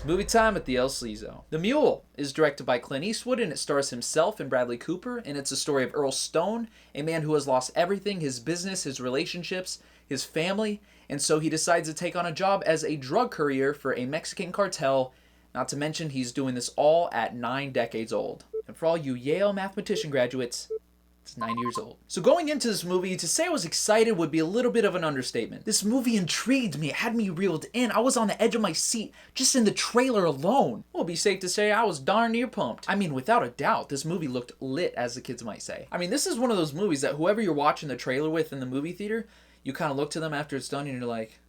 Movie time at the El Sleazo. The Mule is directed by Clint Eastwood and it stars himself and Bradley Cooper, and it's a story of Earl Stone, a man who has lost everything, his business, his relationships, his family, and so he decides to take on a job as a drug courier for a Mexican cartel, not to mention he's doing this all at 9 decades old. And for all you Yale mathematician graduates, it's 9 years old. So going into this movie, to say I was excited would be a little bit of an understatement. This movie intrigued me, it had me reeled in. I was on the edge of my seat just in the trailer alone. Well, it'd be safe to say I was darn near pumped. I mean, without a doubt, this movie looked lit, as the kids might say. I mean, this is one of those movies that whoever you're watching the trailer with in the movie theater, you kind of look to them after it's done and you're like,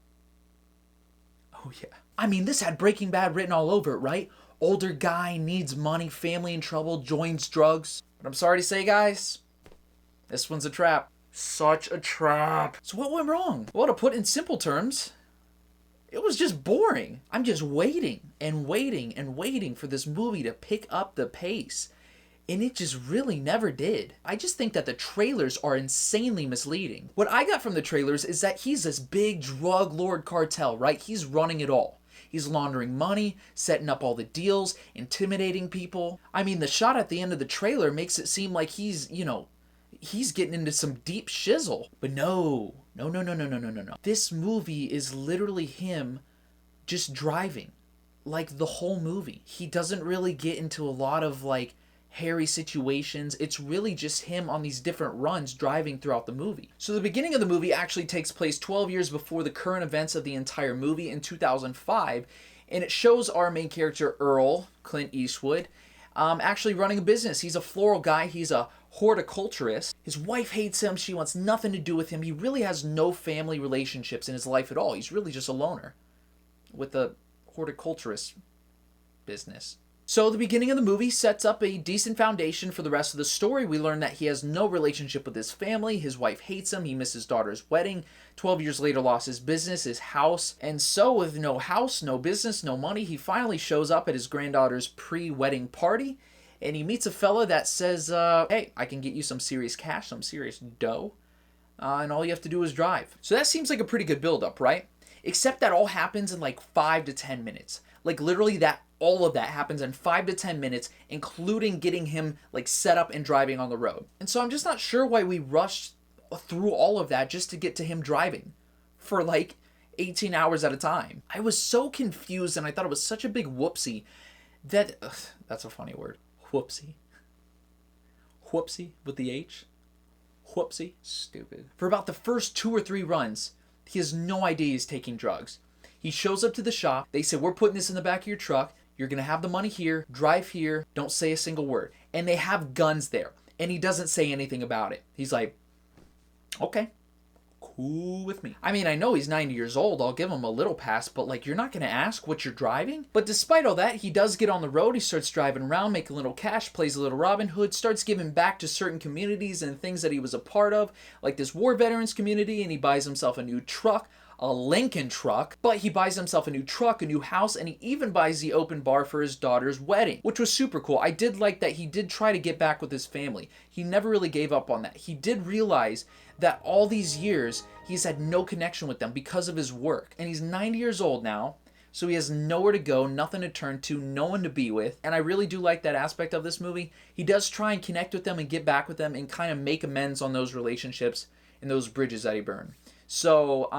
oh yeah. I mean, this had Breaking Bad written all over it, right? Older guy, needs money, family in trouble, joins drugs. But I'm sorry to say, guys, this one's a trap. Such a trap. So what went wrong? Well, to put in simple terms, it was just boring. I'm just waiting and waiting and waiting for this movie to pick up the pace. And it just really never did. I just think that the trailers are insanely misleading. What I got from the trailers is that he's this big drug lord cartel, right? He's running it all. He's laundering money, setting up all the deals, intimidating people. I mean, the shot at the end of the trailer makes it seem like he's getting into some deep shizzle. But no. This movie is literally him just driving. Like, the whole movie. He doesn't really get into a lot of, like, hairy situations. It's really just him on these different runs driving throughout the movie. So the beginning of the movie actually takes place 12 years before the current events of the entire movie in 2005. And it shows our main character, Earl, Clint Eastwood, actually running a business. He's a floral guy. He's a horticulturist. His wife hates him. She wants nothing to do with him. He really has no family relationships in his life at all. He's really just a loner with a horticulturist business. So the beginning of the movie sets up a decent foundation for the rest of the story. We learn that he has no relationship with his family. His wife hates him. He missed his daughter's wedding. 12 years later, lost his business, his house. And so with no house, no business, no money, he finally shows up at his granddaughter's pre-wedding party. And he meets a fella that says, hey, I can get you some serious cash, some serious dough. And all you have to do is drive. So that seems like a pretty good build-up, right? Except that all happens in like 5 to 10 minutes. Like literally all of that happens in 5 to 10 minutes, including getting him like set up and driving on the road. And so I'm just not sure why we rushed through all of that just to get to him driving for like 18 hours at a time. I was so confused and I thought it was such a big whoopsie that, that's a funny word, whoopsie. Whoopsie with the H. Whoopsie. Stupid. For about the first 2 or 3 runs, he has no idea he's taking drugs. He shows up to the shop. They say, we're putting this in the back of your truck. You're going to have the money here. Drive here. Don't say a single word. And they have guns there. And he doesn't say anything about it. He's like, okay, cool with me. I mean, I know he's 90 years old. I'll give him a little pass. But like, you're not going to ask what you're driving? But despite all that, he does get on the road. He starts driving around, making a little cash, plays a little Robin Hood, starts giving back to certain communities and things that he was a part of, like this war veterans community. And he buys himself a new truck. A Lincoln truck, but he buys himself a new truck, a new house, and he even buys the open bar for his daughter's wedding, which was super cool. I did like that he did try to get back with his family. He never really gave up on that. He did realize that all these years, he's had no connection with them because of his work. And he's 90 years old now, so he has nowhere to go, nothing to turn to, no one to be with. And I really do like that aspect of this movie. He does try and connect with them and get back with them and kind of make amends on those relationships and those bridges that he burned. So,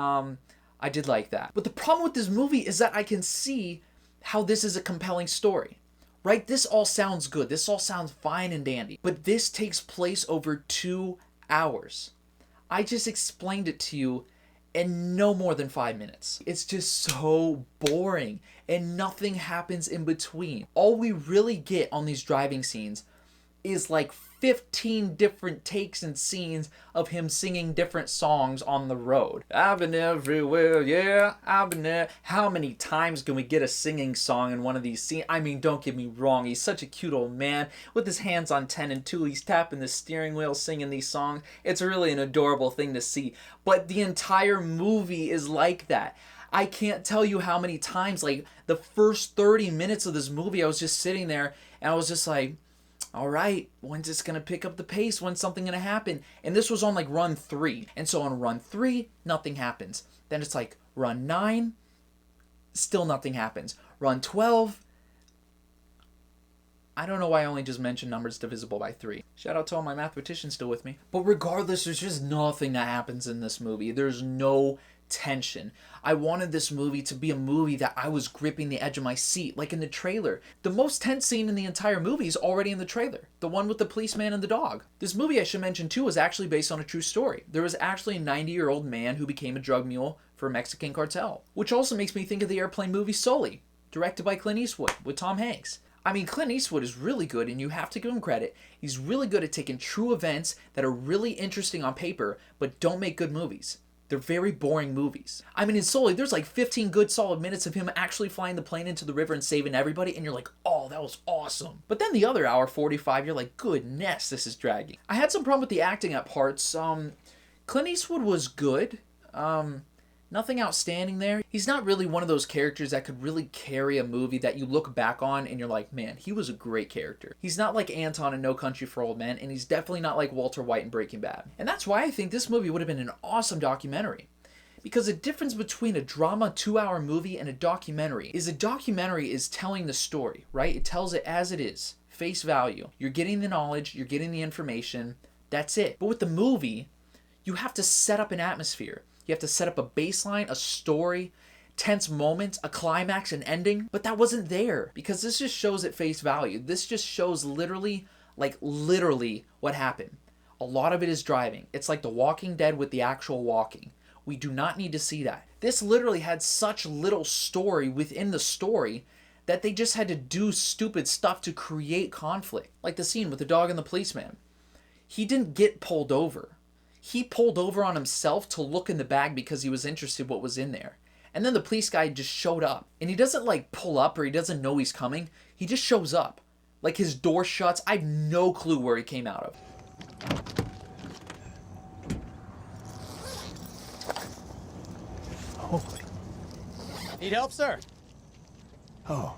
I did like that. But the problem with this movie is that I can see how this is a compelling story, right? This all sounds good. This all sounds fine and dandy. But this takes place over 2 hours. I just explained it to you in no more than 5 minutes. It's just so boring and nothing happens in between. All we really get on these driving scenes is like 15 different takes and scenes of him singing different songs on the road. I've been everywhere, yeah, I've been there. How many times can we get a singing song in one of these scenes? I mean, don't get me wrong, he's such a cute old man with his hands on 10 and 2. He's tapping the steering wheel, singing these songs. It's really an adorable thing to see. But the entire movie is like that. I can't tell you how many times, like the first 30 minutes of this movie, I was just sitting there and I was just like, all right, when's this going to pick up the pace? When's something going to happen? And this was on like run 3. And so on run 3, nothing happens. Then it's like run 9, still nothing happens. Run 12. I don't know why I only just mentioned numbers divisible by 3. Shout out to all my mathematicians still with me. But regardless, there's just nothing that happens in this movie. There's no tension. I wanted this movie to be a movie that I was gripping the edge of my seat, like in the trailer. The most tense scene in the entire movie is already in the trailer. The one with the policeman and the dog. This movie, I should mention too, was actually based on a true story. There was actually a 90-year-old man who became a drug mule for a Mexican cartel. Which also makes me think of the airplane movie Sully, directed by Clint Eastwood with Tom Hanks. I mean, Clint Eastwood is really good, and you have to give him credit. He's really good at taking true events that are really interesting on paper, but don't make good movies. They're very boring movies. I mean, in Sully, there's like 15 good solid minutes of him actually flying the plane into the river and saving everybody, and you're like, oh, that was awesome. But then the other hour 45, you're like, goodness, this is dragging. I had some problem with the acting at parts. Clint Eastwood was good. Nothing outstanding there. He's not really one of those characters that could really carry a movie that you look back on and you're like, man, he was a great character. He's not like Anton in No Country for Old Men, and he's definitely not like Walter White in Breaking Bad. And that's why I think this movie would have been an awesome documentary. Because the difference between a drama 2-hour movie and a documentary is telling the story, right? It tells it as it is, face value. You're getting the knowledge, you're getting the information, that's it. But with the movie, you have to set up an atmosphere. You have to set up a baseline, a story, tense moments, a climax, an ending. But that wasn't there because this just shows at face value. This just shows literally what happened. A lot of it is driving. It's like The Walking Dead with the actual walking. We do not need to see that. This literally had such little story within the story that they just had to do stupid stuff to create conflict. Like the scene with the dog and the policeman. He didn't get pulled over. He pulled over on himself to look in the bag because he was interested what was in there. And then the police guy just showed up. And he doesn't like pull up or he doesn't know he's coming. He just shows up. Like his door shuts. I have no clue where he came out of. Oh. Need help, sir? Oh,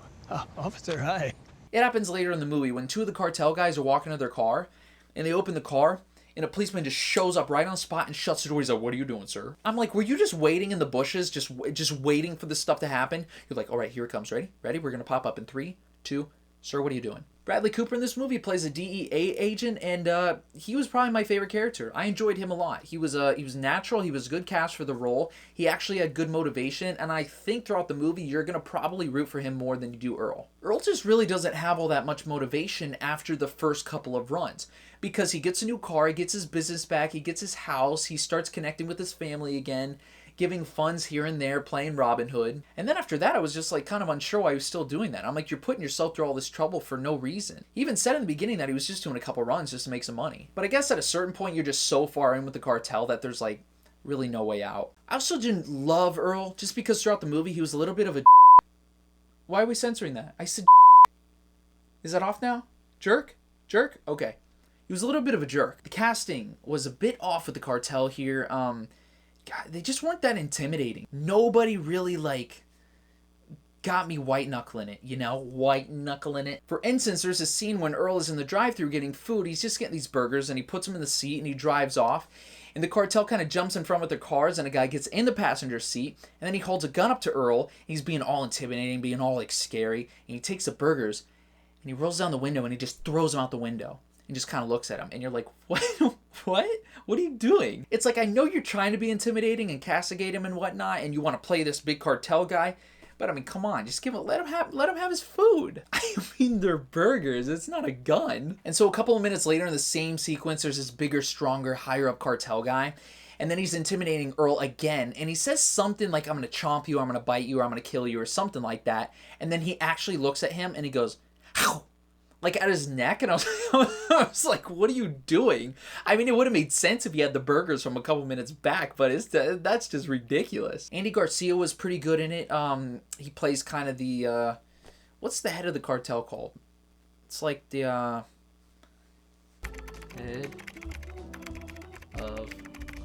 officer, hi. It happens later in the movie when 2 of the cartel guys are walking to their car. And they open the car. And a policeman just shows up right on the spot and shuts the door. He's like, what are you doing, sir? I'm like, were you just waiting in the bushes, just waiting for this stuff to happen? You're like, all right, here it comes. Ready? Ready? We're going to pop up in 3, 2, sir, what are you doing? Bradley Cooper in this movie plays a DEA agent, and he was probably my favorite character. I enjoyed him a lot. He was natural. He was good cast for the role. He actually had good motivation, and I think throughout the movie, you're going to probably root for him more than you do Earl. Earl just really doesn't have all that much motivation after the first couple of runs. Because he gets a new car, he gets his business back, he gets his house, he starts connecting with his family again, giving funds here and there, playing Robin Hood. And then after that, I was just like kind of unsure why he was still doing that. I'm like, you're putting yourself through all this trouble for no reason. He even said in the beginning that he was just doing a couple runs just to make some money. But I guess at a certain point, you're just so far in with the cartel that there's like really no way out. I also didn't love Earl just because throughout the movie, he was a little bit of a jerk. Why are we censoring that? I said Is that off now? Jerk? Jerk? Okay. He was a little bit of a jerk. The casting was a bit off with the cartel here. God, they just weren't that intimidating. Nobody really, got me white-knuckling it, you know? White-knuckling it. For instance, there's a scene when Earl is in the drive-thru getting food. He's just getting these burgers, and he puts them in the seat, and he drives off. And the cartel kind of jumps in front with their cars, and a guy gets in the passenger seat, and then he holds a gun up to Earl, and he's being all intimidating, being all, scary, and he takes the burgers, and he rolls down the window, and he just throws them out the window. And just kind of looks at him, and you're like, what? What are you doing? It's like, I know you're trying to be intimidating and castigate him and whatnot, and you want to play this big cartel guy, but I mean, come on, just let him have his food. I mean, they're burgers. It's not a gun. And so a couple of minutes later in the same sequence, there's this bigger, stronger, higher up cartel guy, and then he's intimidating Earl again, and he says something like, I'm going to chomp you, I'm going to bite you, or I'm going to kill you, or something like that. And then he actually looks at him and he goes, ow! Like at his neck, and I was like, what are you doing? I mean, it would have made sense if he had the burgers from a couple minutes back, but that's just ridiculous. Andy Garcia was pretty good in it. He plays kind of the, what's the head of the cartel called? It's like the, head of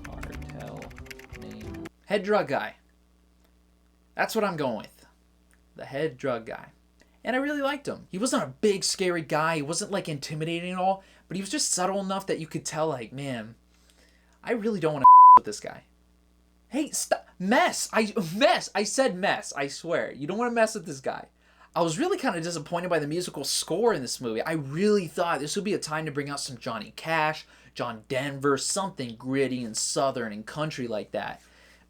cartel name. Head drug guy. That's what I'm going with. The head drug guy. And I really liked him. He wasn't a big, scary guy. He wasn't, intimidating at all. But he was just subtle enough that you could tell, man, I really don't want to with this guy. Hey, stop. Mess. I said mess. I swear. You don't want to mess with this guy. I was really kind of disappointed by the musical score in this movie. I really thought this would be a time to bring out some Johnny Cash, John Denver, something gritty and southern and country like that.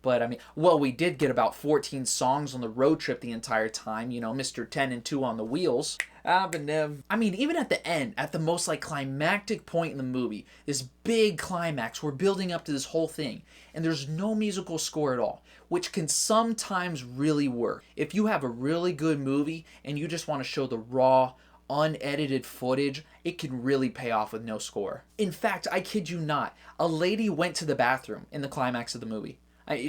But I mean, well, we did get about 14 songs on the road trip the entire time. You know, Mr. 10 and 2 on the wheels. I mean, even at the end, at the most like climactic point in the movie, this big climax, we're building up to this whole thing, and there's no musical score at all, which can sometimes really work. If you have a really good movie and you just want to show the raw, unedited footage, it can really pay off with no score. In fact, I kid you not, a lady went to the bathroom in the climax of the movie.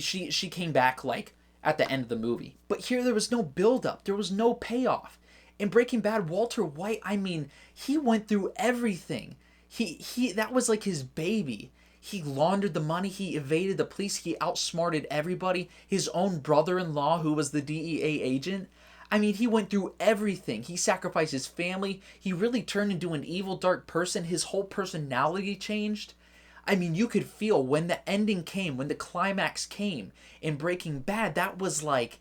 She came back like at the end of the movie. But here there was no build-up. There was no payoff. In Breaking Bad, Walter White, I mean, he went through everything. He that was like his baby. He laundered the money. He evaded the police. He outsmarted everybody. His own brother-in-law, who was the DEA agent. I mean, he went through everything. He sacrificed his family. He really turned into an evil, dark person. His whole personality changed. I mean, you could feel when the ending came, when the climax came in Breaking Bad, that was like,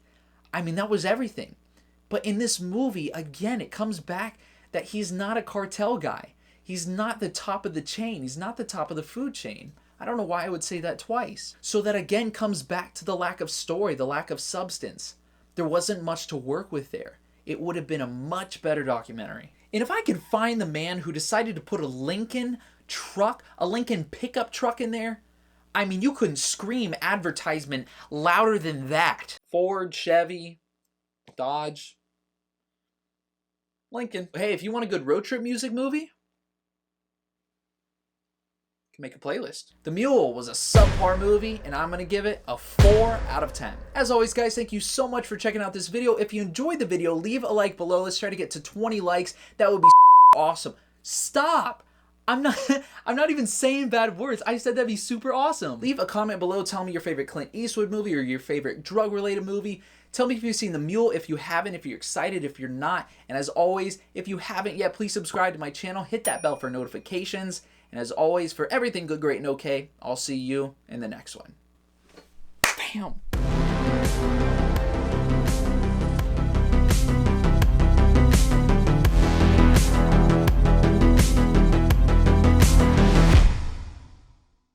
I mean, that was everything. But in this movie, again, it comes back that he's not a cartel guy. He's not the top of the chain. He's not the top of the food chain. I don't know why I would say that twice. So that again comes back to the lack of story, the lack of substance. There wasn't much to work with there. It would have been a much better documentary. And if I could find the man who decided to put a Lincoln truck, a Lincoln pickup truck in there, I mean, you couldn't scream advertisement louder than that. Ford, Chevy, Dodge, Lincoln. Hey, if you want a good road trip music movie, you can make a playlist. The Mule was a subpar movie, and I'm going to give it a 4 out of 10. As always, guys, thank you so much for checking out this video. If you enjoyed the video, leave a like below. Let's try to get to 20 likes. That would be awesome. Stop! I'm not even saying bad words. I said that'd be super awesome. Leave a comment below. Tell me your favorite Clint Eastwood movie or your favorite drug-related movie. Tell me if you've seen The Mule, if you haven't, if you're excited, if you're not. And as always, if you haven't yet, please subscribe to my channel. Hit that bell for notifications. And as always, for everything good, great, and okay, I'll see you in the next one. Bam!